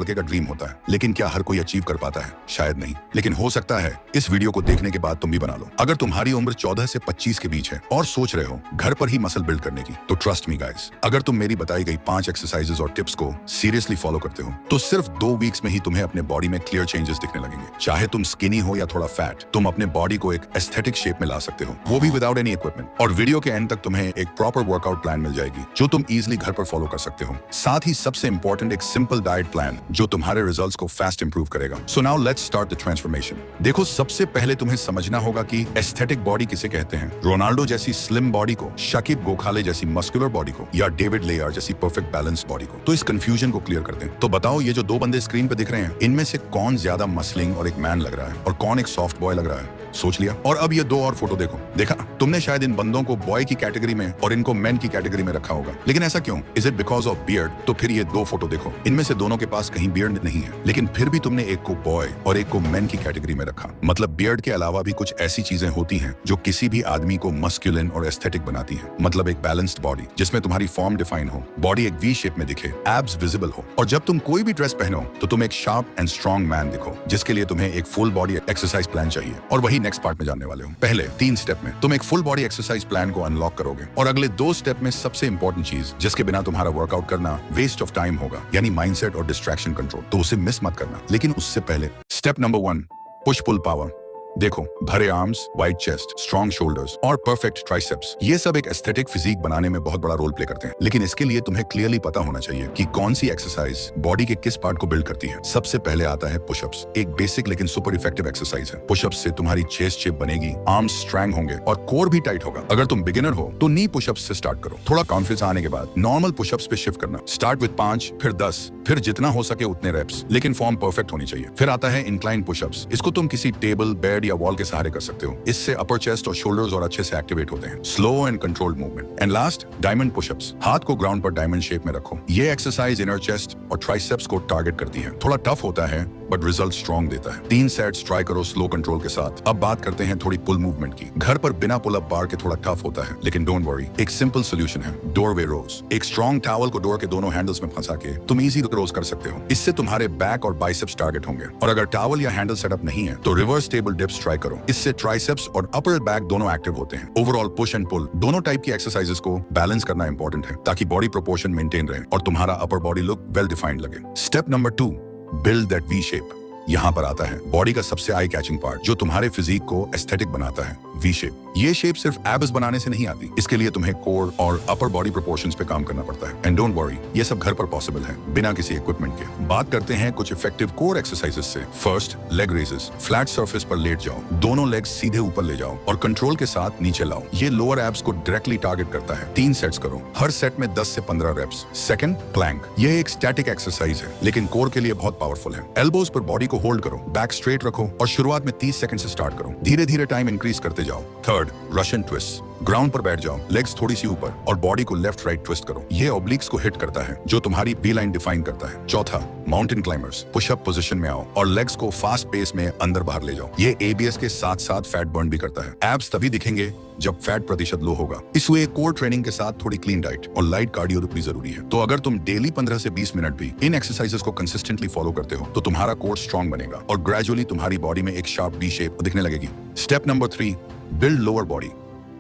लड़के का ड्रीम होता है, लेकिन क्या हर कोई अचीव कर पाता है? शायद नहीं, लेकिन हो सकता है इस वीडियो को देखने के बाद तुम भी बना लो। अगर तुम्हारी उम्र 14 से 25 के बीच है और सोच रहे हो घर पर ही मसल बिल्ड करने की, तो ट्रस्ट मी गाइस, अगर तुम मेरी बताई गई 5 एक्सरसाइजेस और टिप्स को सीरियसली फॉलो करते हो तो सिर्फ 2 वीक्स में ही तुम्हें अपने बॉडी में क्लियर चेंजेस दिखने लगेंगे। चाहे तुम स्किनी हो या थोड़ा फैट, तुम अपने बॉडी को एक एस्थेटिक शेप में ला सकते हो, वो भी विदाउट एनी इक्विपमेंट। और वीडियो के एंड तक तुम्हें एक प्रॉपर वर्कआउट प्लान मिल जाएगी जो तुम इजिली घर पर फॉलो कर सकते हो। साथ ही सबसे इंपॉर्टेंट एक सिंपल डाइट प्लान जो तुम्हारे रिजल्ट्स को फास्ट इंप्रूव करेगा। So now let's start the transformation. देखो, सबसे पहले तुम्हें समझना होगा कि एस्थेटिक बॉडी किसे कहते हैं। रोनाल्डो जैसी स्लिम बॉडी को, शकीब गोखाले जैसी मस्कुलर बॉडी को, या डेविड लेयर जैसी परफेक्ट बैलेंस बॉडी को। तो इस कंफ्यूजन को क्लियर करते हैं। तो बताओ, ये जो 2 बंदे स्क्रीन पे दिख रहे हैं, इनमें से कौन ज्यादा मसलिंग और एक मैन लग रहा है और कौन एक सॉफ्ट बॉय लग रहा है? सोच लिया। और अब ये 2 और फोटो देखो। देखा, तुमने शायद इन बंदों को बॉय की कैटेगरी में और इनको मैन की कैटेगरी में रखा होगा, लेकिन ऐसा क्यों? Is it because of beard? तो फिर ये 2 फोटो देखो, इनमें से दोनों के पास कहीं बियर्ड नहीं है, लेकिन फिर भी तुमने एक को बॉय और एक को मैन की कैटेगरी में रखा। मतलब बियर्ड के अलावा भी कुछ ऐसी चीजें होती हैं जो किसी भी आदमी को मस्कुलिन और एस्थेटिक बनाती हैं। मतलब एक बैलेंस्ड बॉडी जिसमें तुम्हारी फॉर्म डिफाइन हो, बॉडी एक वी शेप में दिखे, एब्स विजिबल हो, और जब तुम कोई भी ड्रेस पहनो तो तुम एक शार्प एंड स्ट्रॉन्ग मैन दिखो, जिसके लिए तुम्हें एक फुल बॉडी एक्सरसाइज प्लान चाहिए। और वही नेक्स्ट पार्ट में जानने वाले हो। पहले 3 स्टेप में तुम एक फुल बॉडी एक्सरसाइज प्लान को अनलॉक करोगे, और अगले 2 स्टेप में सबसे इंपॉर्टेंट चीज जिसके बिना तुम्हारा वर्कआउट करना वेस्ट ऑफ टाइम होगा, यानी माइंडसेट और डिस्ट्रैक्शन कंट्रोल, तो उसे मिस मत करना। लेकिन उससे पहले step number 1, push pull power. देखो, भरे arms, wide chest, strong shoulders और परफेक्ट ट्राइसेप्स, ये सब एक एस्थेटिक फिजिक बनाने में बहुत बड़ा रोल प्ले करते हैं। लेकिन इसके लिए तुम्हें क्लियरली पता होना चाहिए कि कौन सी एक्सरसाइज बॉडी के किस पार्ट को बिल्ड करती है। सबसे पहले आता है पुशअप्स। एक बेसिक लेकिन सुपर इफेक्टिव एक्सरसाइज है। पुशअप्स से तुम्हारी चेस्ट शेप बनेगी, आर्म्स स्ट्रॉन्ग होंगे और कोर भी टाइट होगा। अगर तुम बिगिनर हो तो नी पुशअप्स से स्टार्ट करो। थोड़ा कॉन्फिडेंस आने के बाद नॉर्मल पुशअप्स पे शिफ्ट करना। स्टार्ट विद 5, फिर 10, फिर जितना हो सके उतने रेप्स, लेकिन फॉर्म परफेक्ट होनी चाहिए। फिर आता है इंक्लाइन पुशअप्स। इसको तुम किसी टेबल, बेड या वॉल के सहारे कर सकते हो। इससे अपर चेस्ट और शोल्डर्स और अच्छे से एक्टिवेट होते हैं। Slow and controlled movement. And last, diamond pushups. हाथ को ग्राउंड पर डायमंड शेप में रखो। ये एक्सरसाइज इनर चेस्ट और ट्राइसेप्स को टारगेट करती है। थोड़ा टफ होता है बट रिजल्ट स्ट्रॉन्ग देता है। 3 सेट्स ट्राई करो स्लो कंट्रोल के साथ। अब बात करते हैं थोड़ी पुल मूवमेंट की। घर पर बिना पुल अप बार के थोड़ा टफ होता है, लेकिन डोंट वरी, एक सिंपल सोल्यूशन है, डोरवे रोज। एक स्ट्रॉन्ग टॉवल को डोर के दोनों हैंडल्स में फंसा के तुम इजी रोज कर सकते हो। इससे तुम्हारे बैक और बाइसेप्स टारगेट होंगे। और अगर टॉवल या हैंडल सेटअप नहीं है तो रिवर्स टेबल डिप्स ट्राई करो। इससे ट्राइसेप्स और अपर बैक दोनों एक्टिव होते हैं। ओवरऑल पुश एंड पुल दोनों टाइप की एक्सरसाइजेस को बैलेंस करना इंपॉर्टेंट है, ताकि बॉडी प्रोपोर्शन मेंटेन रहे और तुम्हारा upper body look well defined लगे। Step number 2, build that V shape. यहाँ पर आता है बॉडी का सबसे आई कैचिंग पार्ट जो तुम्हारे फिजिक को एस्थेटिक बनाता है, वी शेप। ये शेप सिर्फ एब्स बनाने से नहीं आती, इसके लिए तुम्हें कोर और अपर बॉडी प्रोपोर्शंस पे काम करना पड़ता है। एंड डोंट वरी, ये सब घर पर पॉसिबल है बिना किसी इक्विपमेंट के। बात करते हैं कुछ इफेक्टिव कोर एक्सरसाइजेस से। First, leg raises. Flat surface पर लेट जाओ, दोनों लेग्स सीधे ऊपर ले जाओ और कंट्रोल के साथ नीचे लाओ। ये लोअर एब्स को डायरेक्टली टारगेट करता है। 3 सेट्स करो, हर सेट में 10 से 15 रेप्स। Second, Planck. ये एक स्टैटिक एक्सरसाइज है, लेकिन कोर के लिए बहुत पावरफुल है। एल्बोज पर बॉडी को होल्ड करो, बैक स्ट्रेट रखो और शुरुआत में 30 सेकंड से स्टार्ट करो। धीरे धीरे टाइम इंक्रीज करते जाओ। Third, Russian twist. ग्राउंड पर बैठ जाओ, लेग्स थोड़ी सी ऊपर और बॉडी को लेफ्ट राइट ट्विस्ट करो। ये ऑब्लिक्स को हिट करता है जो तुम्हारी वी लाइन डिफाइन करता है। चौथा, माउंटेन क्लाइंबर्स। पुशअप पोजीशन में आओ और लेग्स को फास्ट पेस में अंदर बाहर ले जाओ। ये एबीएस के साथ साथ फैट बर्न भी करता है। एब्स तभी दिखेंगे जब फैट प्रतिशत लो होगा। इसलिए कोर ट्रेनिंग के साथ थोड़ी क्लीन डाइट और लाइट कार्डियो भी जरूरी है। तो अगर तुम डेली 15 से 20 मिनट भी इन एक्सरसाइजेस को कंसिस्टेंटली फॉलो करते हो तो तुम्हारा कोर स्ट्रॉन्ग बनेगा और ग्रेजुअली तुम्हारी बॉडी में एक शार्प वी शेप दिखने लगेगी। Step number 3, build lower body.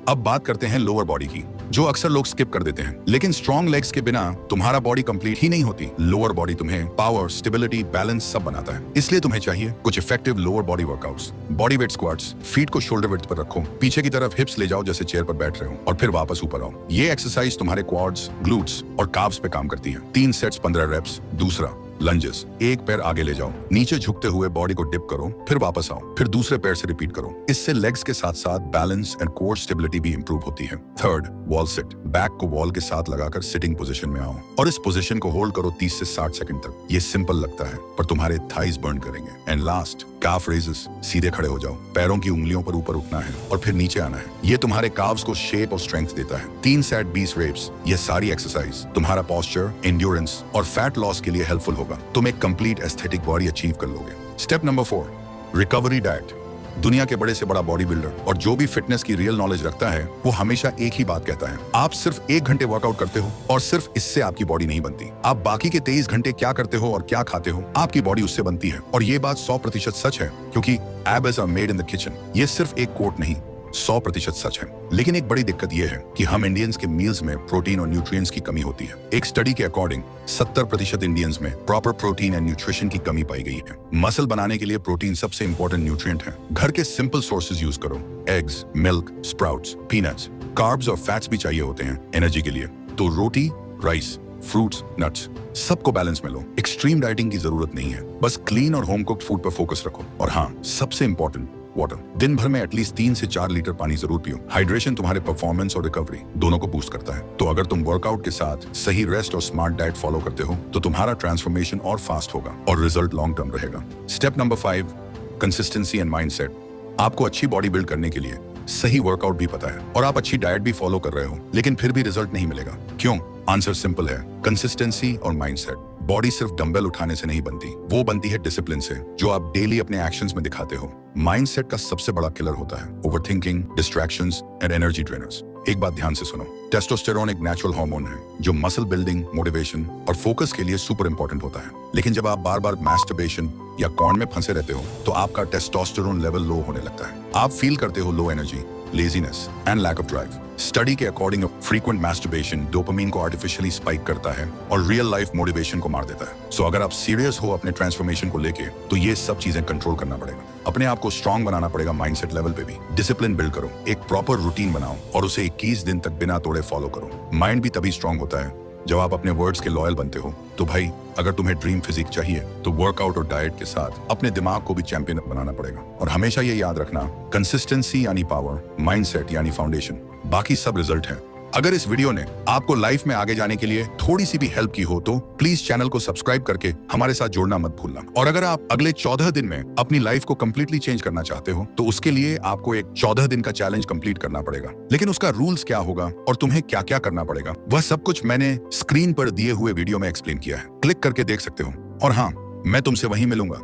अब बात करते हैं लोअर बॉडी की, जो अक्सर लोग स्किप कर देते हैं। लेकिन स्ट्रॉन्ग लेग्स के बिना तुम्हारा बॉडी कंप्लीट ही नहीं होती। लोअर बॉडी तुम्हें पावर, स्टेबिलिटी, बैलेंस सब बनाता है। इसलिए तुम्हें चाहिए कुछ effective lower body workouts. Body weight squats. Feet को शोल्डर विड्थ पर रखो, पीछे की तरफ हिप्स ले जाओ जैसे चेयर पर बैठ रहे हो और फिर वापस ऊपर आओ। ये एक्सरसाइज तुम्हारे क्वाड्स, ग्लूट्स और काव्स पे काम करती है। 3 सेट्स 15 रेप्स। दूसरा, लंजेस। एक पैर आगे ले जाओ, नीचे झुकते हुए बॉडी को डिप करो, फिर वापस आओ, फिर दूसरे पैर से रिपीट करो। इससे लेग्स के साथ साथ बैलेंस एंड कोर स्टेबिलिटी भी इंप्रूव होती है। Third, wall sit. बैक को वॉल के साथ लगाकर सिटिंग पोजीशन में आओ और इस पोजीशन को होल्ड करो 30 से 60 सेकंड तक। ये सिंपल लगता है पर तुम्हारे थाइज बर्न करेंगे। And last, calf raises. सीधे खड़े हो जाओ, पैरों की उंगलियों पर ऊपर उठना है और फिर नीचे आना है। ये तुम्हारे काव्स को शेप और स्ट्रेंथ देता है। 3 सेट 20 रेप्स। ये सारी एक्सरसाइज तुम्हारा पोस्चर, एंड्योरेंस और फैट लॉस के लिए हेल्पफुल होगा। तुम एक कंप्लीट एस्थेटिक बॉडी अचीव कर लोगे। Step number 4, recovery diet. दुनिया के बड़े से बड़ा बॉडी बिल्डर और जो भी फिटनेस की रियल नॉलेज रखता है वो हमेशा एक ही बात कहता है, आप सिर्फ 1 घंटे वर्कआउट करते हो और सिर्फ इससे आपकी बॉडी नहीं बनती। आप बाकी के 23 घंटे क्या करते हो और क्या खाते हो, आपकी बॉडी उससे बनती है। और ये बात 100% सच है, क्योंकि abs are made in the kitchen. ये सिर्फ एक कोट नहीं, 100% सच है। लेकिन एक बड़ी दिक्कत यह है कि हम इंडियंस के मील्स में प्रोटीन और न्यूट्रिएंट्स की कमी होती है। एक स्टडी के अकॉर्डिंग 70% इंडियंस में प्रॉपर प्रोटीन एंड न्यूट्रिशन की कमी पाई गई है। मसल बनाने के लिए प्रोटीन सबसे इंपॉर्टेंट न्यूट्रिएंट है। घर के सिंपल सोर्सेज यूज करो, eggs, milk, sprouts, peanuts. Carbs और फैट्स भी चाहिए होते हैं एनर्जी के लिए, तो रोटी, राइस, फ्रूट्स, नट्स, सबको बैलेंस में लो। एक्सट्रीम डाइटिंग की जरूरत नहीं है, बस क्लीन और होम कुक्ड फूड पर फोकस रखो। और हाँ, सबसे इंपॉर्टेंट, वाटर। दिन भर में एटलीस्ट 3 से 4 लीटर पानी जरूर पियो। हाइड्रेशन तुम्हारे परफॉर्मेंस और रिकवरी दोनों को बूस्ट करता है। तो अगर तुम वर्कआउट के साथ सही रेस्ट और स्मार्ट डाइट फॉलो करते हो तो तुम्हारा ट्रांसफॉर्मेशन और फास्ट होगा और रिजल्ट लॉन्ग टर्म रहेगा। Step number 5, consistency and mindset. आपको अच्छी बॉडी बिल्ड करने के लिए सही वर्कआउट भी पता है और आप अच्छी डाइट भी फॉलो कर रहे हो, लेकिन फिर भी रिजल्ट नहीं मिलेगा। क्यों? आंसर सिंपल है, कंसिस्टेंसी और माइंडसेट। बॉडी सिर्फ डंबल उठाने से नहीं बनती, वो बनती है डिसिप्लिन से, जो आप डेली अपने एक्शंस में दिखाते हो। माइंडसेट का सबसे बड़ा किलर होता है overthinking, distractions and energy drainers. एक बात ध्यान से सुनो, टेस्टोस्टेरोन एक नेचुरल हार्मोन है जो मसल बिल्डिंग, मोटिवेशन और फोकस के लिए सुपर इंपॉर्टेंट होता है। लेकिन जब आप बार बार मैस्टरबेशन या कॉर्न में फंसे रहते हो तो आपका टेस्टोस्टेरोन लेवल लो होने लगता है। आप फील करते हो low energy, laziness and lack of drive. Study के अकॉर्डिंग फ्रीक्वेंट मैस्टरबेशन डोपामिन को आर्टिफिशियली स्पाइक करता है और रियल लाइफ मोटिवेशन को मार देता है। सो अगर आप सीरियस हो अपने ट्रांसफॉर्मेशन को लेके तो ये सब चीजें कंट्रोल करना पड़ेगा। अपने आप को स्ट्रांग बनाना पड़ेगा माइंडसेट लेवल पे भी। डिसिप्लिन बिल्ड करो, एक प्रॉपर रूटीन बनाओ और उसे 21 दिन तक बिना तोड़े फॉलो करो। माइंड भी तभी स्ट्रांग होता है जब आप अपने वर्ड्स के लॉयल बनते हो। तो भाई, अगर तुम्हें ड्रीम फिजिक चाहिए तो वर्कआउट और डाइट के साथ अपने दिमाग को भी चैंपियन बनाना पड़ेगा। और हमेशा ये याद रखना, कंसिस्टेंसी यानी पावर, माइंडसेट यानी फाउंडेशन, बाकी सब रिजल्ट है। अगर इस वीडियो ने आपको लाइफ में आगे जाने के लिए थोड़ी सी भी हेल्प की हो तो प्लीज चैनल को सब्सक्राइब करके हमारे साथ जुड़ना मत भूलना। और अगर आप अगले 14 दिन में अपनी लाइफ को कंप्लीटली चेंज करना चाहते हो तो उसके लिए आपको एक 14 दिन का चैलेंज कंप्लीट करना पड़ेगा। लेकिन उसका रूल्स क्या होगा और तुम्हें क्या क्या करना पड़ेगा, वह सब कुछ मैंने स्क्रीन पर दिए हुए वीडियो में एक्सप्लेन किया है। क्लिक करके देख सकते हो। और हाँ, मैं तुमसे वहीं मिलूंगा।